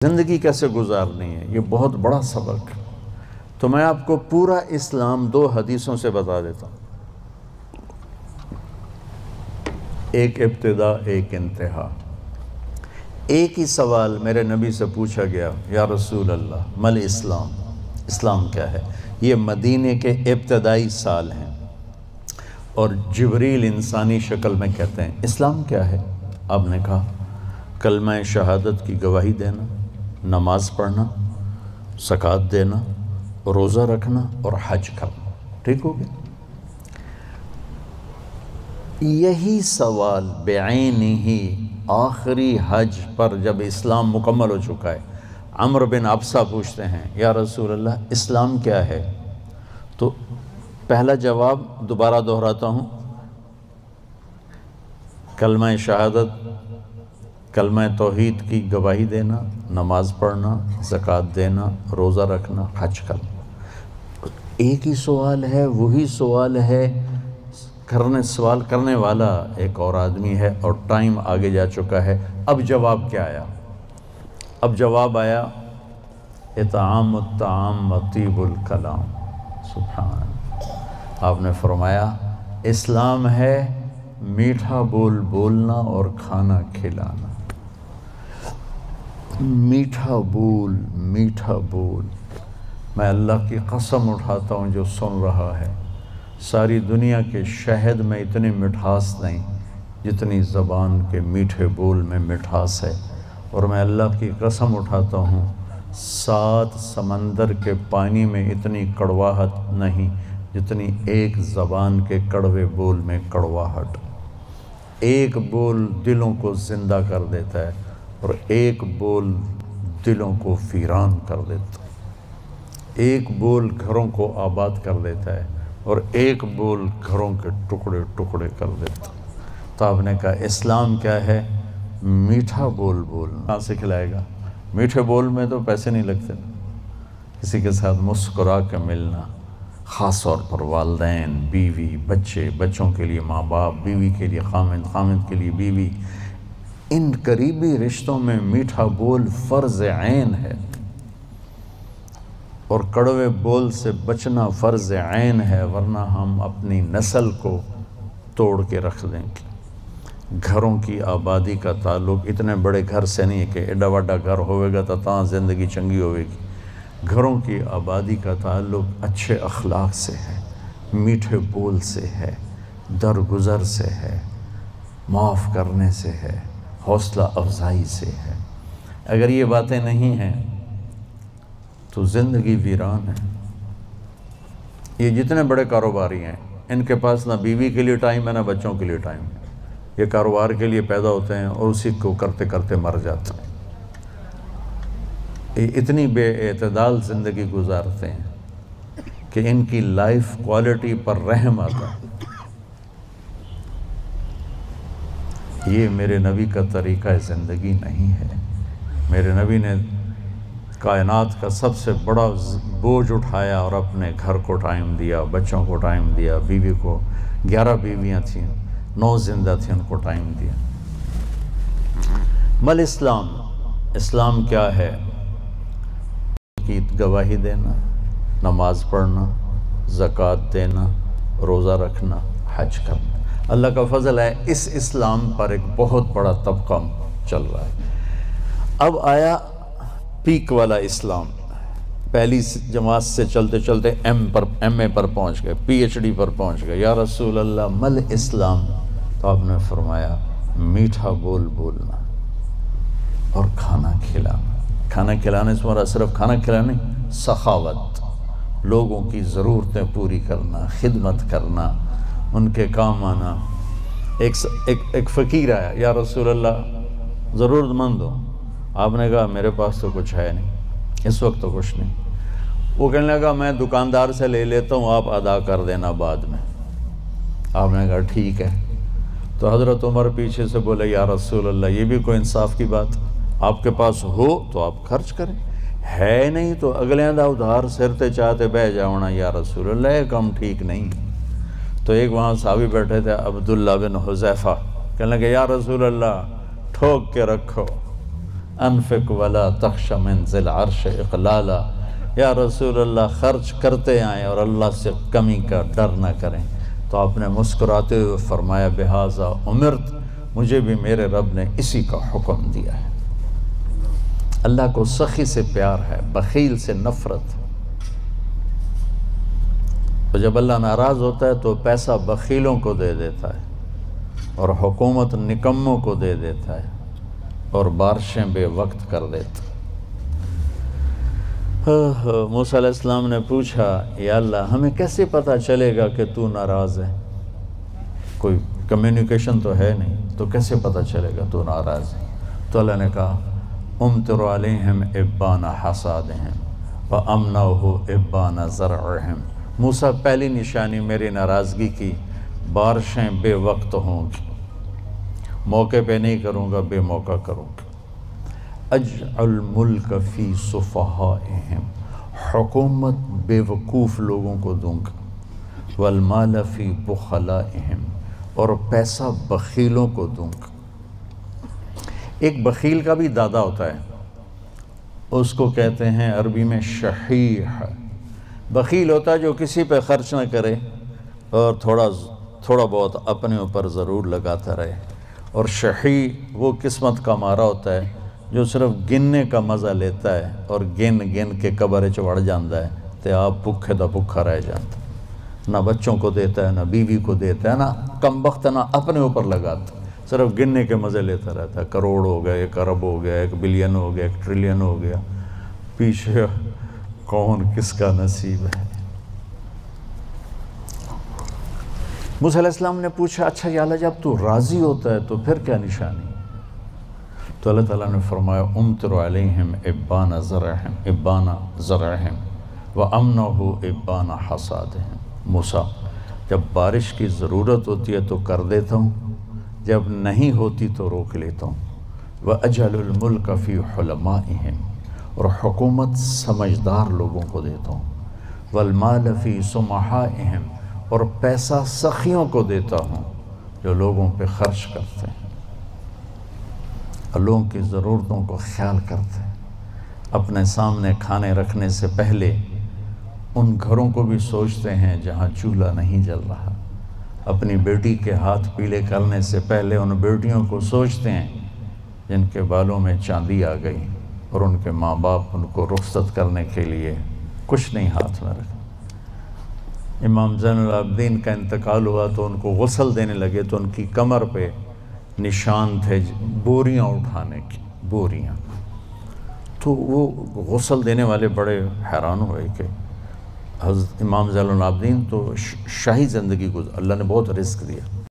زندگی کیسے گزارنی ہے، یہ بہت بڑا سبق ہے۔ تو میں آپ کو پورا اسلام 2 حدیثوں سے بتا دیتا ہوں، ایک ابتدا ایک انتہا۔ ایک ہی سوال میرے نبی سے پوچھا گیا، یا رسول اللہ مل اسلام، اسلام کیا ہے؟ یہ مدینے کے ابتدائی سال ہیں اور جبریل انسانی شکل میں کہتے ہیں اسلام کیا ہے؟ آپ نے کہا کلمہ شہادت کی گواہی دینا، نماز پڑھنا، زکوٰۃ دینا، روزہ رکھنا اور حج کرنا۔ ٹھیک ہو گیا؟ یہی سوال بعینہ آخری حج پر جب اسلام مکمل ہو چکا ہے، عمرو بن ابسہ پوچھتے ہیں یا رسول اللہ اسلام کیا ہے؟ تو پہلا جواب دوبارہ دہراتا ہوں، کلمہ شہادت، کلمہ توحید کی گواہی دینا، نماز پڑھنا، زکوٰۃ دینا، روزہ رکھنا، حج کرنا۔ ایک ہی سوال ہے، وہی سوال ہے، سوال کرنے والا ایک اور آدمی ہے اور ٹائم آگے جا چکا ہے۔ اب جواب کیا آیا؟ اب جواب آیا اطعام الطعام و طیب الکلام۔ سبحان، آپ نے فرمایا اسلام ہے میٹھا بول بولنا اور کھانا کھلانا۔ میٹھا بول، میٹھا بول۔ میں اللہ کی قسم اٹھاتا ہوں جو سن رہا ہے، ساری دنیا کے شہد میں اتنی مٹھاس نہیں جتنی زبان کے میٹھے بول میں مٹھاس ہے، اور میں اللہ کی قسم اٹھاتا ہوں 7 سمندر کے پانی میں اتنی کڑواہٹ نہیں جتنی ایک زبان کے کڑوے بول میں کڑواہٹ۔ ایک بول دلوں کو زندہ کر دیتا ہے اور ایک بول دلوں کو ویران کر دیتا ہے۔ ایک بول گھروں کو آباد کر دیتا ہے اور ایک بول گھروں کے ٹکڑے ٹکڑے کر دیتا ہے۔ تو آپ نے کہا اسلام کیا ہے؟ میٹھا بول بولنا۔ کہاں سے کھلائے گا؟ میٹھے بول میں تو پیسے نہیں لگتے، کسی کے ساتھ مسکرا کے ملنا، خاص طور پر والدین، بیوی، بچے، بچوں کے لیے ماں باپ، بیوی کے لیے خامند، خامند کے لیے بیوی، ان قریبی رشتوں میں میٹھا بول فرض عین ہے، اور کڑوے بول سے بچنا فرض عین ہے، ورنہ ہم اپنی نسل کو توڑ کے رکھ دیں گے۔ گھروں کی آبادی کا تعلق اتنے بڑے گھر سے نہیں ہے کہ ایڈا وڈا گھر ہوئے گا تو زندگی چنگی ہوئے گی۔ گھروں کی آبادی کا تعلق اچھے اخلاق سے ہے، میٹھے بول سے ہے، درگزر سے ہے، معاف کرنے سے ہے، حوصلہ افزائی سے ہے۔ اگر یہ باتیں نہیں ہیں تو زندگی ویران ہے۔ یہ جتنے بڑے کاروباری ہیں ان کے پاس نہ بیوی کے لیے ٹائم ہے نہ بچوں کے لیے ٹائم ہے۔ یہ کاروبار کے لیے پیدا ہوتے ہیں اور اسی کو کرتے کرتے مر جاتے ہیں۔ یہ اتنی بے اعتدال زندگی گزارتے ہیں کہ ان کی لائف کوالٹی پر رحم آتا ہے۔ یہ میرے نبی کا طریقہ زندگی نہیں ہے۔ میرے نبی نے کائنات کا سب سے بڑا بوجھ اٹھایا اور اپنے گھر کو ٹائم دیا، بچوں کو ٹائم دیا، بیوی کو، 11 بیویاں تھیں، 9 زندہ تھیں، ان کو ٹائم دیا۔ مل اسلام، اسلام کیا ہے؟ کی گواہی دینا، نماز پڑھنا، زکوٰۃ دینا، روزہ رکھنا، حج کرنا۔ اللہ کا فضل ہے اس اسلام پر ایک بہت بڑا طبقہ چل رہا ہے۔ اب آیا پیک والا اسلام، پہلی جماعت سے چلتے چلتے ایم اے پر پہنچ گئے، پی ایچ ڈی پر پہنچ گئے۔ یا رسول اللہ مل اسلام؟ تو آپ نے فرمایا میٹھا بول بولنا اور کھانا کھلانا۔ کھانا کھلانے سے ہمارا صرف کھانا کھلانا نہیں، سخاوت، لوگوں کی ضرورتیں پوری کرنا، خدمت کرنا، ان کے کام آنا۔ ایک فقیر آیا، یا رسول اللہ ضرورت مند ہو؟ آپ نے کہا میرے پاس تو کچھ ہے نہیں، اس وقت تو کچھ نہیں۔ وہ کہنے لگا میں دکاندار سے لے لیتا ہوں، آپ ادا کر دینا بعد میں۔ آپ نے کہا ٹھیک ہے۔ تو حضرت عمر پیچھے سے بولے یا رسول اللہ یہ بھی کوئی انصاف کی بات؟ آپ کے پاس ہو تو آپ خرچ کریں، ہے نہیں تو اگلے دا ادھار سرتے چاہتے بہ جاؤنا یا رسول اللہ، یہ کم ٹھیک نہیں۔ تو ایک وہاں صحابی بیٹھے تھے عبداللہ بن حذیفہ، کہنے لگے یا رسول اللہ ٹھوک کے رکھو، انفق ولا تخش من ذی العرش اقلالا، یا رسول اللہ خرچ کرتے آئیں اور اللہ سے کمی کا ڈر نہ کریں۔ تو آپ نے مسکراتے ہوئے فرمایا بہذا امرت، مجھے بھی میرے رب نے اسی کا حکم دیا ہے۔ اللہ کو سخی سے پیار ہے، بخیل سے نفرت۔ تو جب اللہ ناراض ہوتا ہے تو پیسہ بخیلوں کو دے دیتا ہے اور حکومت نکموں کو دے دیتا ہے اور بارشیں بے وقت کر دیتا ہے۔ موسیٰ علیہ السلام نے پوچھا یا اللہ ہمیں کیسے پتہ چلے گا کہ تو ناراض ہے؟ کوئی کمیونیکیشن تو ہے نہیں، تو کیسے پتہ چلے گا تو ناراض ہے؟ تو اللہ نے کہا امطر علیہم ابان حصادہم وامنعہ ابان زرعہم۔ موسیٰ پہلی نشانی میری ناراضگی کی، بارشیں بے وقت ہوں گی، موقع پہ نہیں کروں گا، بے موقع کروں گا۔ اجعل ملک فی صفحائہم، حکومت بے وقوف لوگوں کو دوں گا، والمال فی بخلائہم، اور پیسہ بخیلوں کو دوں گا۔ ایک بخیل کا بھی دادا ہوتا ہے، اس کو کہتے ہیں عربی میں شحیح۔ بخیل ہوتا ہے جو کسی پہ خرچ نہ کرے اور تھوڑا بہت اپنے اوپر ضرور لگاتا رہے، اور شحیح وہ قسمت کا مارا ہوتا ہے جو صرف گننے کا مزہ لیتا ہے اور گن کے قبر چڑھ جاندہ ہے تے آپ بھوکے دا بھوکا رہ جاتا، نہ بچوں کو دیتا ہے، نہ بیوی کو دیتا ہے، نہ کم وقت نہ اپنے اوپر لگاتا، صرف گننے کے مزے لیتا رہتا ہے۔ کروڑ ہو گیا، 1 ارب ہو گیا، 1 بلین ہو گیا، 1 ٹریلین ہو گیا، پیچھے کون کس کا نصیب ہے۔ موسیٰ علیہ السلام نے پوچھا اچھا یا اللہ جب تو راضی ہوتا ہے تو پھر کیا نشانی؟ تو اللہ تعالیٰ نے فرمایا امطر علیہم ابان زرعہم وامنعہ ابان حصادہم۔ موسیٰ جب بارش کی ضرورت ہوتی ہے تو کر دیتا ہوں، جب نہیں ہوتی تو روک لیتا ہوں۔ وَأَجْعَلُ الْمُلْكَ فِي حُلَمَائِهِمْ، اور حکومت سمجھدار لوگوں کو دیتا ہوں۔ وَالْمَالَ فِي سُمَحَائِهِمْ، اور پیسہ سخیوں کو دیتا ہوں جو لوگوں پہ خرچ کرتے ہیں اور لوگوں کی ضرورتوں کو خیال کرتے ہیں۔ اپنے سامنے کھانے رکھنے سے پہلے ان گھروں کو بھی سوچتے ہیں جہاں چولہا نہیں جل رہا۔ اپنی بیٹی کے ہاتھ پیلے کرنے سے پہلے ان بیٹیوں کو سوچتے ہیں جن کے بالوں میں چاندی آ گئی اور ان کے ماں باپ ان کو رخصت کرنے کے لیے کچھ نہیں ہاتھ میں رکھا۔ امام زین العابدین کا انتقال ہوا تو ان کو غسل دینے لگے تو ان کی کمر پہ نشان تھے بوریاں اٹھانے کی، بوریاں۔ تو وہ غسل دینے والے بڑے حیران ہوئے کہ حضرت امام زین العابدین تو شاہی زندگی گزار، اللہ نے بہت رزق دیا۔